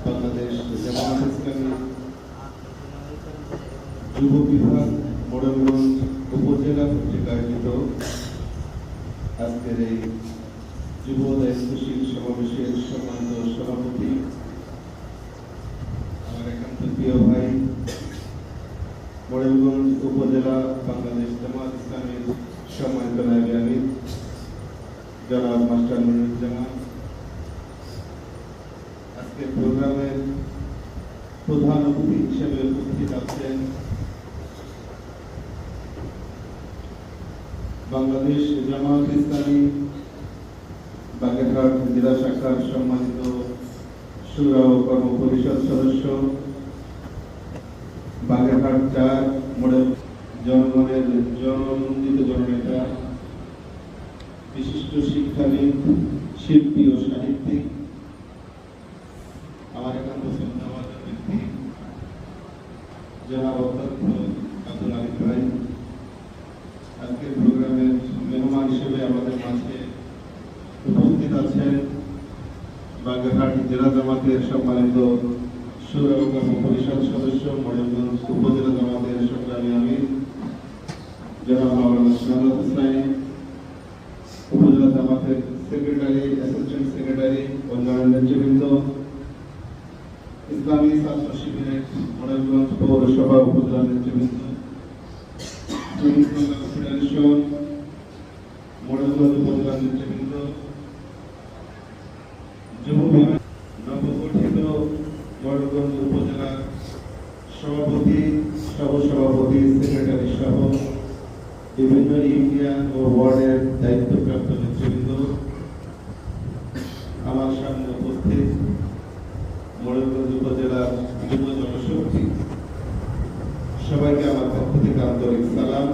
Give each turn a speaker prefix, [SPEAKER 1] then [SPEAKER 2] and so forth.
[SPEAKER 1] বাংলাদেশ জামায়াত ইসলামী যুব বিভাগ মোড়েলগঞ্জ উপজেলা কর্তৃক আয়োজিত আজকের এই যুব দায়িত্বশীল সমাবেশের সম্মানিত সভাপতি, আমার একান্ত প্রিয় ভাই, মোড়েলগঞ্জ উপজেলা বাংলাদেশ জামায়াত ইসলামীর সম্মানিত নায়েবে আমির জনাব মাস্টার নুরুজ্জামান, আজকের প্রোগ্রামের প্রধান অতিথি হিসেবে উপস্থিত আছেন বাংলাদেশ জামায়াত ইসলামী বাগেরহাট জেলা শাখার সম্মানিত শুরা ও কর্ম পরিষদ সদস্য, বাগেরহাট ৪ মডেল জনগণের জননন্দিত জননেতা, বিশিষ্ট শিক্ষাবিদ, শিল্পী ও সাহিত্যিক, আমার একান্ত শ্রদ্ধাভাজন ব্যক্তি জনাব অধ্যক্ষ আব্দুল আলিম ভাই, আজকের প্রোগ্রামের মেহমান হিসেবে আমাদের মাঝে উপস্থিত আছেন বাগেরহাট জেলা জামাতের সম্মানিত শুরা ও কর্ম পরিষদ সদস্য, মোড়েলগঞ্জ উপজেলা জামাতের সংগ্রামী আমির জনাব মাওলানা সুন্নাত হুসাইন, উপজেলা জামাতের সেক্রেটারি, অ্যাসিস্ট্যান্ট সেক্রেটারি, অন্যান্য নেতৃবৃন্দ, ইসলামী ছাত্র শিবিরের মোড়েলগঞ্জ পৌরসভা উপজেলা নেতৃবৃন্দ, ফেডারেশন মোড়েলগঞ্জ উপজেলা নেতৃবৃন্দ, যুব বিভাগ নবগঠিত মোড়েলগঞ্জ উপজেলা সভাপতি, সহসভাপতি, সেক্রেটারি সহ বিভিন্ন ইউনিয়ন ও ওয়ার্ডের দায়িত্বপ্রাপ্ত নেতৃবৃন্দ, আমার সামনে উপস্থিত মোড়েলগঞ্জ উপজেলার যুব জনশক্তি, সবাইকে আমার পক্ষ থেকে আন্তরিক সালাম।